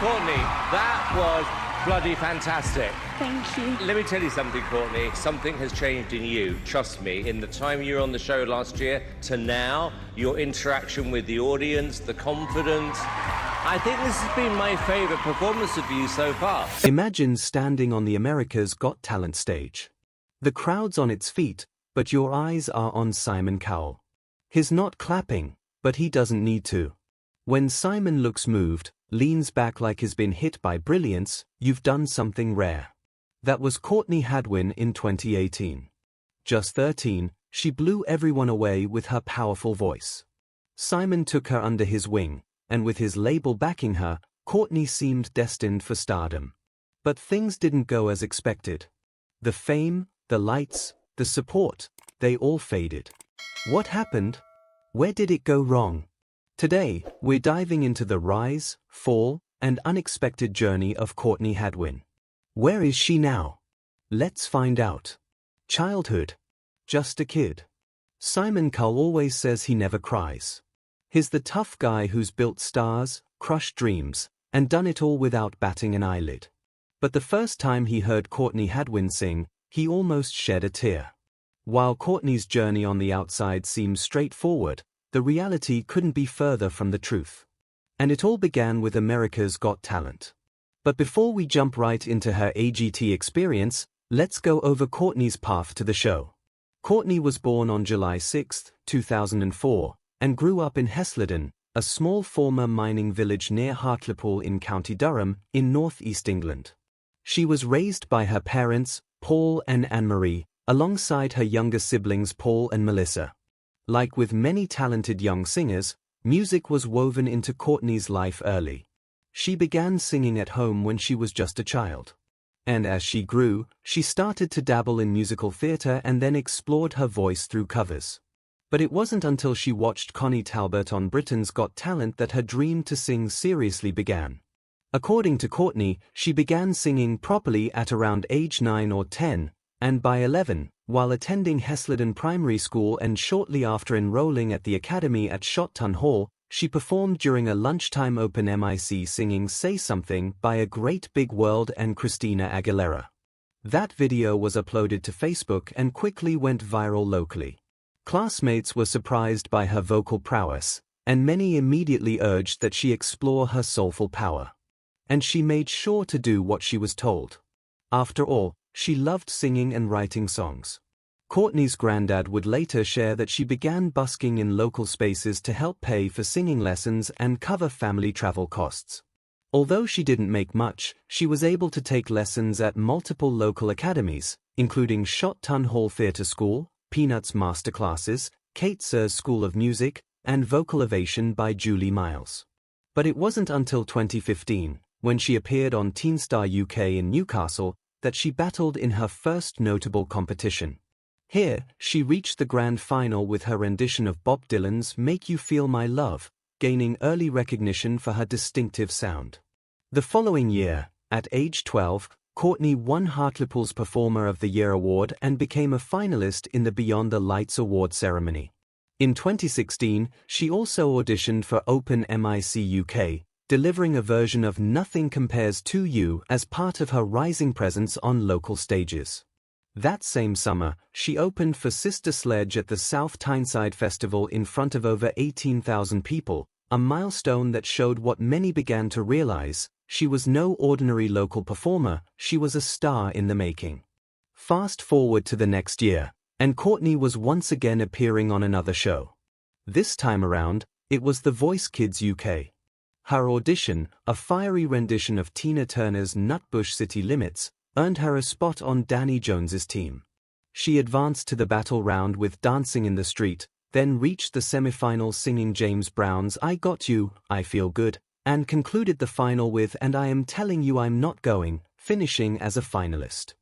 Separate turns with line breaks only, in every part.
Courtney, that was bloody fantastic.
Thank you.
Let me tell you something, Courtney. Something has changed in you. Trust me. In the time you were on the show last year to now, your interaction with the audience, the confidence. I think this has been my favourite performance of you so far.
Imagine standing on the America's Got Talent stage. The crowd's on its feet, but your eyes are on Simon Cowell. He's not clapping, but he doesn't need to. When Simon looks moved, leans back like he's been hit by brilliance, you've done something rare. That was Courtney Hadwin in 2018. Just 13, she blew everyone away with her powerful voice. Simon took her under his wing, and with his label backing her, Courtney seemed destined for stardom. But things didn't go as expected. The fame, the lights, the support, they all faded. What happened? Where did it go wrong? Today, we're diving into the rise, fall, and unexpected journey of Courtney Hadwin. Where is she now? Let's find out. Childhood. Just a kid. Simon Cowell always says he never cries. He's the tough guy who's built stars, crushed dreams, and done it all without batting an eyelid. But the first time he heard Courtney Hadwin sing, he almost shed a tear. While Courtney's journey on the outside seems straightforward, the reality couldn't be further from the truth. And it all began with America's Got Talent. But before we jump right into her AGT experience, let's go over Courtney's path to the show. Courtney was born on July 6, 2004, and grew up in Hesleden, a small former mining village near Hartlepool in County Durham, in northeast England. She was raised by her parents, Paul and Anne-Marie, alongside her younger siblings Paul and Melissa. Like with many talented young singers, music was woven into Courtney's life early. She began singing at home when she was just a child. And as she grew, she started to dabble in musical theatre and then explored her voice through covers. But it wasn't until she watched Connie Talbot on Britain's Got Talent that her dream to sing seriously began. According to Courtney, she began singing properly at around age 9 or 10, and by 11, while attending Hesleden Primary School and shortly after enrolling at the academy at Shotton Hall, she performed during a lunchtime open mic singing Say Something by A Great Big World and Christina Aguilera. That video was uploaded to Facebook and quickly went viral locally. Classmates were surprised by her vocal prowess, and many immediately urged that she explore her soulful power. And she made sure to do what she was told. After all, she loved singing and writing songs. Courtney's granddad would later share that she began busking in local spaces to help pay for singing lessons and cover family travel costs. Although she didn't make much, she was able to take lessons at multiple local academies, including Shotton Hall Theatre School, Peanuts Masterclasses, Kate Sir's School of Music, and Vocal Ovation by Julie Miles. But it wasn't until 2015, when she appeared on Teen Star UK in Newcastle, that she battled in her first notable competition. Here, she reached the grand final with her rendition of Bob Dylan's Make You Feel My Love, gaining early recognition for her distinctive sound. The following year, at age 12, Courtney won Hartlepool's Performer of the Year award and became a finalist in the Beyond the Lights award ceremony. In 2016, she also auditioned for Open MIC UK, delivering a version of Nothing Compares to You as part of her rising presence on local stages. That same summer, she opened for Sister Sledge at the South Tyneside Festival in front of over 18,000 people, a milestone that showed what many began to realize: she was no ordinary local performer, she was a star in the making. Fast forward to the next year, and Courtney was once again appearing on another show. This time around, it was The Voice Kids UK. Her audition, a fiery rendition of Tina Turner's Nutbush City Limits, earned her a spot on Danny Jones's team. She advanced to the battle round with Dancing in the Street, then reached the semi-finals singing James Brown's I Got You, I Feel Good, and concluded the final with And I Am Telling You I'm Not Going, finishing as a finalist.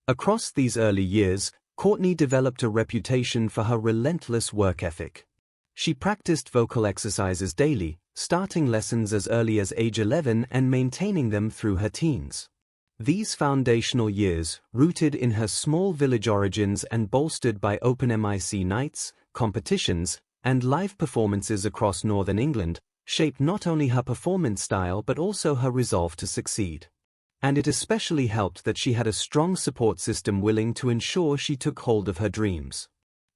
Across these early years, Courtney developed a reputation for her relentless work ethic. She practiced vocal exercises daily, starting lessons as early as age 11 and maintaining them through her teens. These foundational years, rooted in her small village origins and bolstered by Open MIC nights, competitions, and live performances across northern England, shaped not only her performance style but also her resolve to succeed. And it especially helped that she had a strong support system willing to ensure she took hold of her dreams.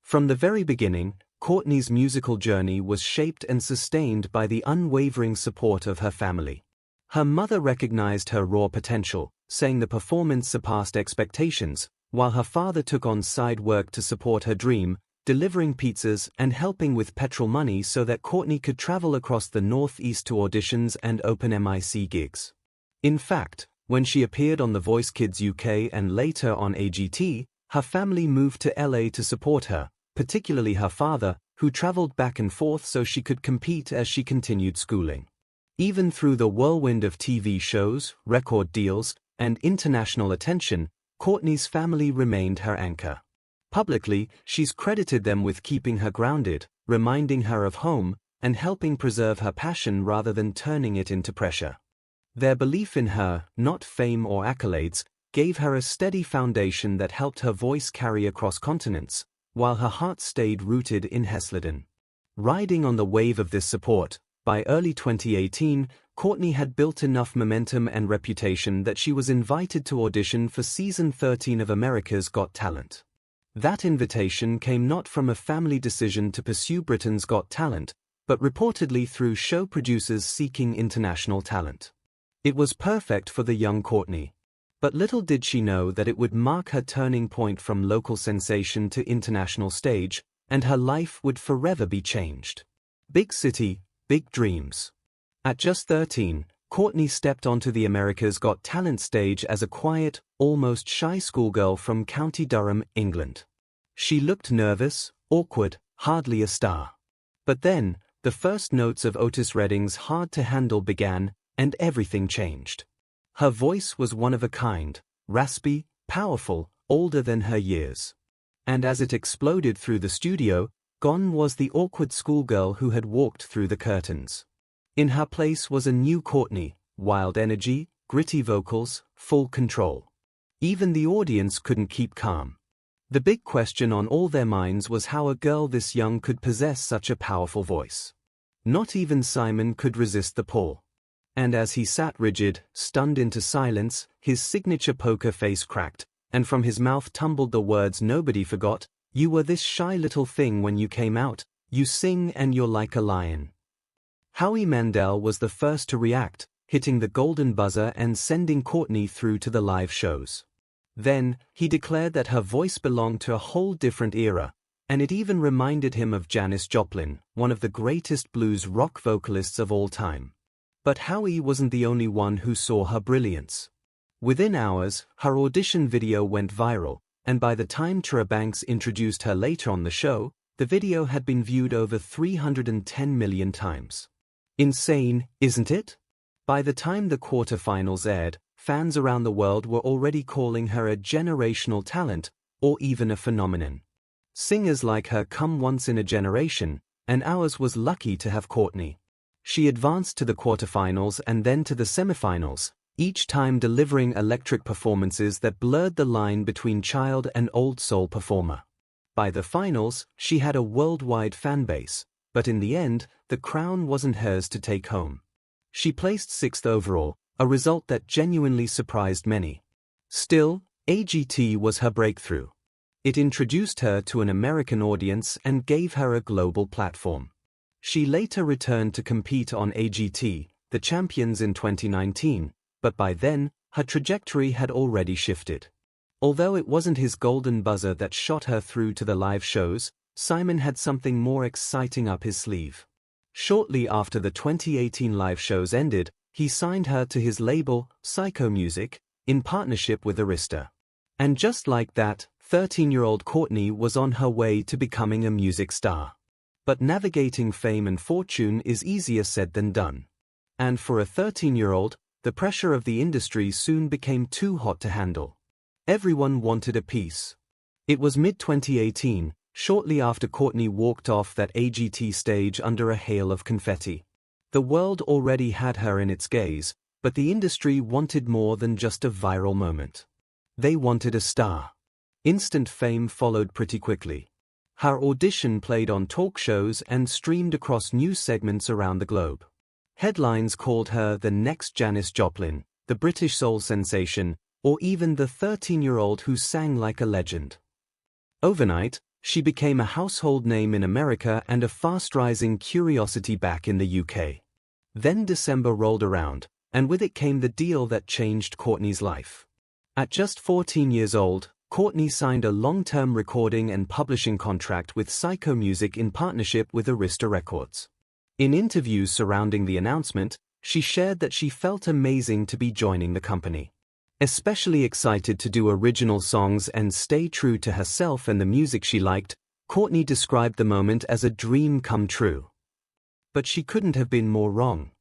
From the very beginning, Courtney's musical journey was shaped and sustained by the unwavering support of her family. Her mother recognized her raw potential, saying the performance surpassed expectations, while her father took on side work to support her dream, delivering pizzas and helping with petrol money so that Courtney could travel across the Northeast to auditions and open mic gigs. In fact, when she appeared on The Voice Kids UK and later on AGT, her family moved to LA to support her, particularly her father, who traveled back and forth so she could compete as she continued schooling. Even through the whirlwind of TV shows, record deals, and international attention, Courtney's family remained her anchor. Publicly, she's credited them with keeping her grounded, reminding her of home, and helping preserve her passion rather than turning it into pressure. Their belief in her, not fame or accolades, gave her a steady foundation that helped her voice carry across continents, while her heart stayed rooted in Hesleden. Riding on the wave of this support, by early 2018, Courtney had built enough momentum and reputation that she was invited to audition for Season 13 of America's Got Talent. That invitation came not from a family decision to pursue Britain's Got Talent, but reportedly through show producers seeking international talent. It was perfect for the young Courtney. But little did she know that it would mark her turning point from local sensation to international stage, and her life would forever be changed. Big city, big dreams. At just 13, Courtney stepped onto the America's Got Talent stage as a quiet, almost shy schoolgirl from County Durham, England. She looked nervous, awkward, hardly a star. But then, the first notes of Otis Redding's Hard to Handle began, and everything changed. Her voice was one of a kind, raspy, powerful, older than her years. And as it exploded through the studio, gone was the awkward schoolgirl who had walked through the curtains. In her place was a new Courtney, wild energy, gritty vocals, full control. Even the audience couldn't keep calm. The big question on all their minds was how a girl this young could possess such a powerful voice. Not even Simon could resist the pull. And as he sat rigid, stunned into silence, his signature poker face cracked, and from his mouth tumbled the words nobody forgot, "You were this shy little thing when you came out, you sing and you're like a lion." Howie Mandel was the first to react, hitting the golden buzzer and sending Courtney through to the live shows. Then, he declared that her voice belonged to a whole different era, and it even reminded him of Janis Joplin, one of the greatest blues rock vocalists of all time. But Howie wasn't the only one who saw her brilliance. Within hours, her audition video went viral, and by the time Tyra Banks introduced her later on the show, the video had been viewed over 310 million times. Insane, isn't it? By the time the quarterfinals aired, fans around the world were already calling her a generational talent, or even a phenomenon. Singers like her come once in a generation, and ours was lucky to have Courtney. She advanced to the quarterfinals and then to the semifinals, each time delivering electric performances that blurred the line between child and old soul performer. By the finals, she had a worldwide fan base, but in the end, the crown wasn't hers to take home. She placed 6th overall, a result that genuinely surprised many. Still, AGT was her breakthrough. It introduced her to an American audience and gave her a global platform. She later returned to compete on AGT, the champions in 2019, but by then, her trajectory had already shifted. Although it wasn't his golden buzzer that shot her through to the live shows, Simon had something more exciting up his sleeve. Shortly after the 2018 live shows ended, he signed her to his label, Psycho Music, in partnership with Arista. And just like that, 13-year-old Courtney was on her way to becoming a music star. But navigating fame and fortune is easier said than done. And for a 13-year-old, the pressure of the industry soon became too hot to handle. Everyone wanted a piece. It was mid-2018, shortly after Courtney walked off that AGT stage under a hail of confetti. The world already had her in its gaze, but the industry wanted more than just a viral moment. They wanted a star. Instant fame followed pretty quickly. Her audition played on talk shows and streamed across news segments around the globe. Headlines called her the next Janis Joplin, the British soul sensation, or even the 13-year-old who sang like a legend. Overnight, she became a household name in America and a fast-rising curiosity back in the UK. Then December rolled around, and with it came the deal that changed Courtney's life. At just 14 years old, Courtney signed a long-term recording and publishing contract with Psycho Music in partnership with Arista Records. In interviews surrounding the announcement, she shared that she felt amazing to be joining the company. Especially excited to do original songs and stay true to herself and the music she liked, Courtney described the moment as a dream come true. But she couldn't have been more wrong.